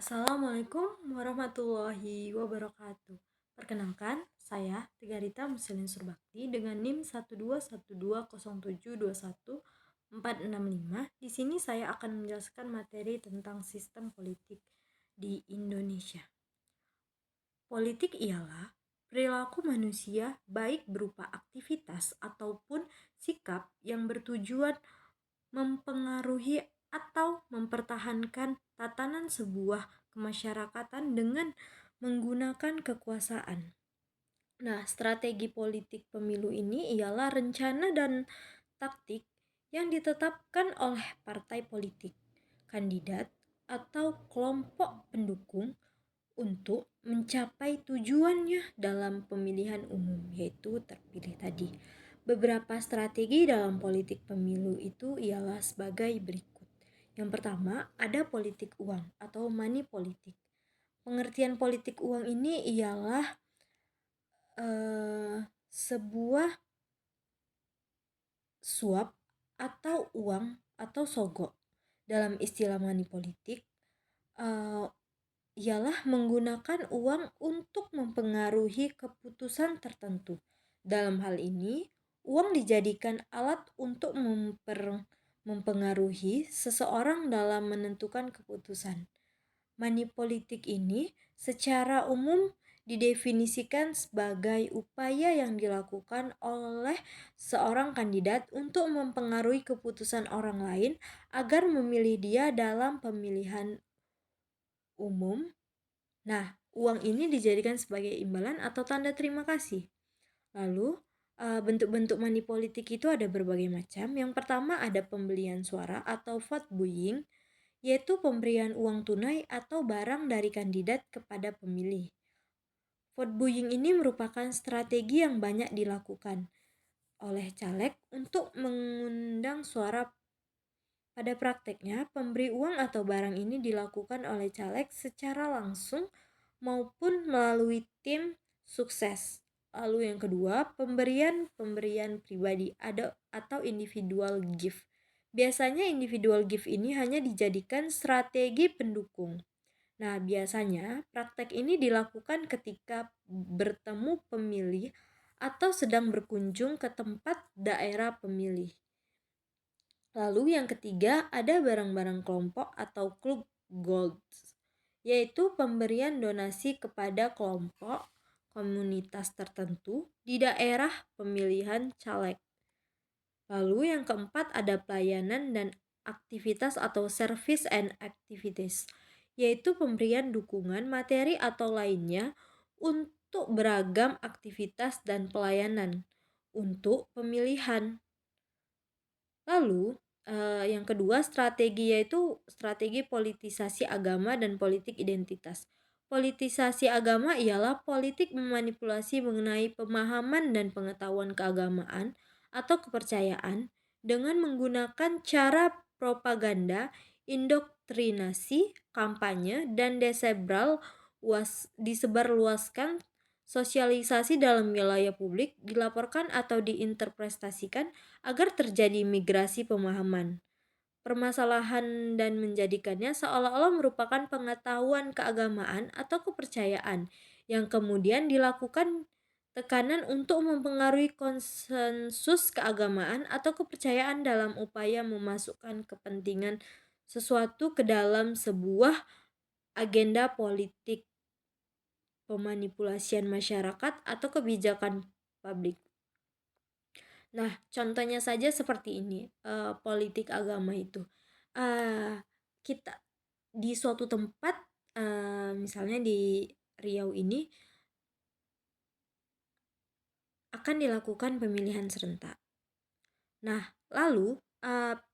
Assalamualaikum warahmatullahi wabarakatuh. Perkenalkan, saya Tiga Rita Muslimin Surbakti dengan NIM 1212007214465. Di sini saya akan menjelaskan materi tentang sistem politik di Indonesia. Politik ialah perilaku manusia baik berupa aktivitas ataupun sikap yang bertujuan mempengaruhi atau mempertahankan tatanan sebuah kemasyarakatan dengan menggunakan kekuasaan. Nah, strategi politik pemilu ini ialah rencana dan taktik yang ditetapkan oleh partai politik, kandidat, atau kelompok pendukung untuk mencapai tujuannya dalam pemilihan umum, yaitu terpilih tadi. Beberapa strategi dalam politik pemilu itu ialah sebagai berikut. Yang pertama, ada politik uang atau money politik. Pengertian politik uang ini ialah sebuah suap atau uang atau sogok. Dalam istilah money politik, ialah menggunakan uang untuk mempengaruhi keputusan tertentu. Dalam hal ini, uang dijadikan alat untuk mempengaruhi seseorang dalam menentukan keputusan. Money politik ini secara umum didefinisikan sebagai upaya yang dilakukan oleh seorang kandidat untuk mempengaruhi keputusan orang lain agar memilih dia dalam pemilihan umum. Nah, uang ini dijadikan sebagai imbalan atau tanda terima kasih. Lalu, bentuk-bentuk money politik itu ada berbagai macam. Yang pertama ada pembelian suara atau vote buying, yaitu pemberian uang tunai atau barang dari kandidat kepada pemilih. Vote buying ini merupakan strategi yang banyak dilakukan oleh caleg untuk mengundang suara. Pada prakteknya, pemberi uang atau barang ini dilakukan oleh caleg secara langsung maupun melalui tim sukses. Lalu yang kedua, pemberian pribadi atau individual gift. Biasanya individual gift ini hanya dijadikan strategi pendukung. Nah, biasanya praktek ini dilakukan ketika bertemu pemilih atau sedang berkunjung ke tempat daerah pemilih. Lalu yang ketiga ada barang-barang kelompok atau klub gold, yaitu pemberian donasi kepada kelompok komunitas tertentu di daerah pemilihan caleg. Lalu yang keempat ada pelayanan dan aktivitas atau service and activities, yaitu pemberian dukungan materi atau lainnya untuk beragam aktivitas dan pelayanan untuk pemilihan. Lalu yang kedua strategi yaitu strategi politisasi agama dan politik identitas. Politisasi agama ialah politik memanipulasi mengenai pemahaman dan pengetahuan keagamaan atau kepercayaan dengan menggunakan cara propaganda, indoktrinasi, kampanye, dan disebarluaskan sosialisasi dalam wilayah publik dilaporkan atau diinterpretasikan agar terjadi migrasi pemahaman, permasalahan dan menjadikannya seolah-olah merupakan pengetahuan keagamaan atau kepercayaan yang kemudian dilakukan tekanan untuk mempengaruhi konsensus keagamaan atau kepercayaan dalam upaya memasukkan kepentingan sesuatu ke dalam sebuah agenda politik, pemanipulasian masyarakat atau kebijakan publik. Nah, contohnya saja seperti ini, politik agama itu. Kita di suatu tempat, misalnya di Riau ini, akan dilakukan pemilihan serentak. Nah, lalu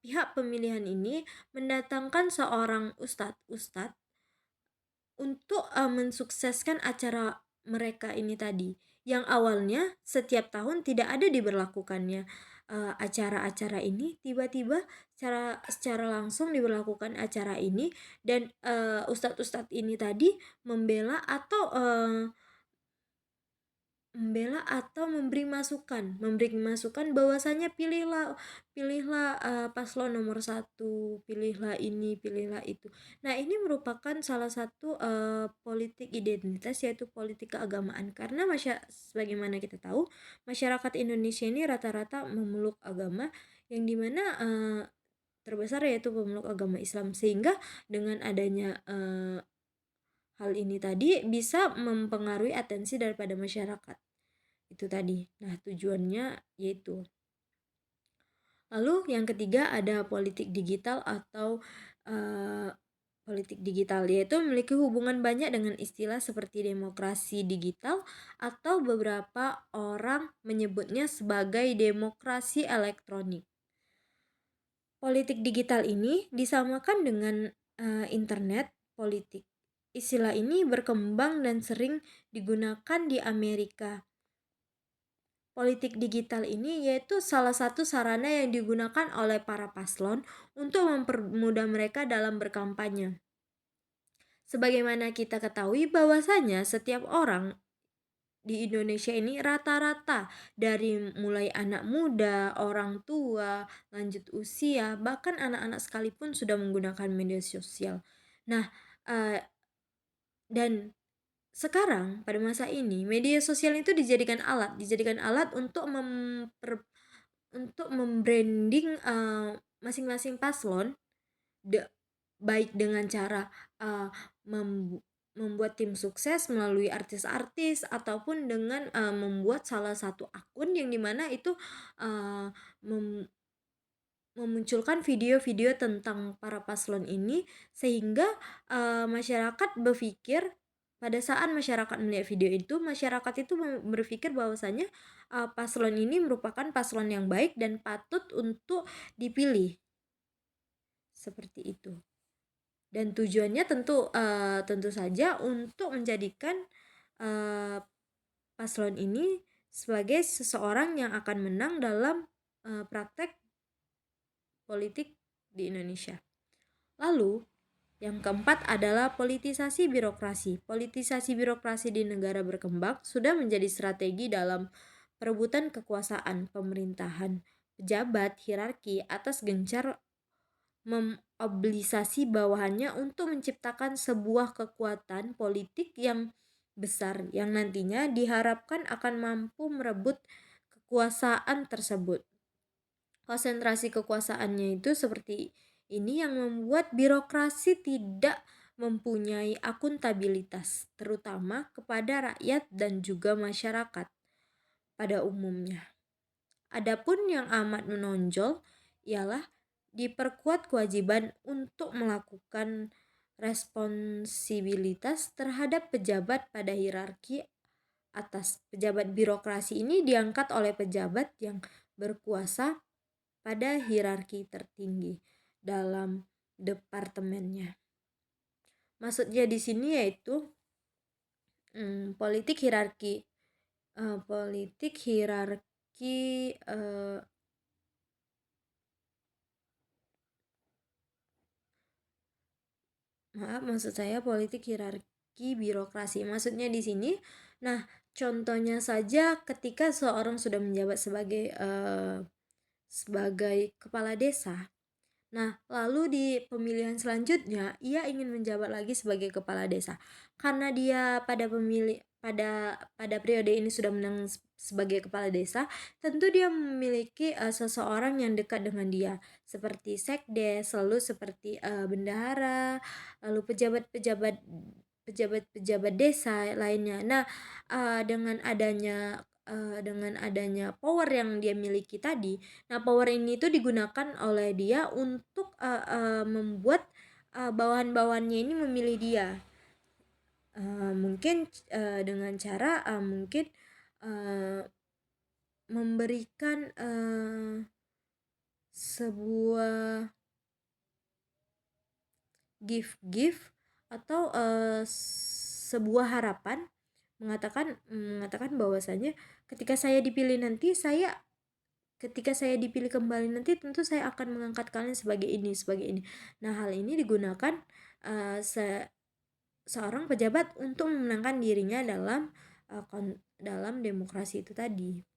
pihak pemilihan ini mendatangkan seorang ustadz untuk mensukseskan acara mereka ini tadi, yang awalnya setiap tahun tidak ada diberlakukannya acara-acara ini, tiba-tiba secara langsung diberlakukan acara ini, dan ustadz-ustadz ini tadi membela atau membela atau memberi masukan bahwasanya pilihlah paslon nomor satu, pilihlah ini, pilihlah itu. Nah, ini merupakan salah satu politik identitas, yaitu politik keagamaan, karena sebagaimana kita tahu masyarakat Indonesia ini rata-rata memeluk agama, yang dimana terbesar yaitu pemeluk agama Islam, sehingga dengan adanya hal ini tadi bisa mempengaruhi atensi daripada masyarakat. Itu tadi. Nah, tujuannya yaitu. Lalu yang ketiga ada politik digital atau politik digital, yaitu memiliki hubungan banyak dengan istilah seperti demokrasi digital atau beberapa orang menyebutnya sebagai demokrasi elektronik. Politik digital ini disamakan dengan internet politik. Istilah ini berkembang dan sering digunakan di Amerika. Politik digital ini yaitu salah satu sarana yang digunakan oleh para paslon untuk mempermudah mereka dalam berkampanye. Sebagaimana kita ketahui bahwasanya setiap orang di Indonesia ini rata-rata dari mulai anak muda, orang tua, lanjut usia, bahkan anak-anak sekalipun sudah menggunakan media sosial. Nah, dan sekarang pada masa ini media sosial itu dijadikan alat untuk membranding masing-masing paslon, baik dengan cara membuat tim sukses melalui artis-artis ataupun dengan membuat salah satu akun yang dimana itu memunculkan video-video tentang para paslon ini, sehingga masyarakat berpikir, pada saat masyarakat melihat video itu, masyarakat itu berpikir bahwasanya paslon ini merupakan paslon yang baik dan patut untuk dipilih. Seperti itu. Dan tujuannya tentu saja untuk menjadikan paslon ini sebagai seseorang yang akan menang dalam praktek politik di Indonesia. Lalu, yang keempat adalah politisasi birokrasi. Politisasi birokrasi di negara berkembang sudah menjadi strategi dalam perebutan kekuasaan pemerintahan. Pejabat hierarki atas gencar memobilisasi bawahannya untuk menciptakan sebuah kekuatan politik yang besar yang nantinya diharapkan akan mampu merebut kekuasaan tersebut. Konsentrasi kekuasaannya itu seperti ini yang membuat birokrasi tidak mempunyai akuntabilitas, terutama kepada rakyat dan juga masyarakat pada umumnya. Adapun yang amat menonjol ialah diperkuat kewajiban untuk melakukan responsibilitas terhadap pejabat pada hierarki atas. Pejabat birokrasi ini diangkat oleh pejabat yang berkuasa pada hierarki tertinggi dalam departemennya. Maksudnya di sini yaitu politik hierarki politik hierarki birokrasi. Maksudnya di sini, nah contohnya saja ketika seorang sudah menjabat sebagai kepala desa. Nah, lalu di pemilihan selanjutnya ia ingin menjabat lagi sebagai kepala desa. Karena dia pada periode ini sudah menang sebagai kepala desa, tentu dia memiliki seseorang yang dekat dengan dia, seperti sekdes, lalu seperti bendahara, lalu pejabat desa lainnya. Nah, dengan adanya power yang dia miliki tadi, nah power ini tuh digunakan oleh dia untuk membuat bawahan-bawahannya ini memilih dia. Mungkin dengan cara memberikan sebuah gift atau sebuah harapan, mengatakan bahwasanya ketika saya dipilih kembali nanti, tentu saya akan mengangkat kalian sebagai ini. Nah, hal ini digunakan seorang pejabat untuk memenangkan dirinya dalam dalam demokrasi itu tadi.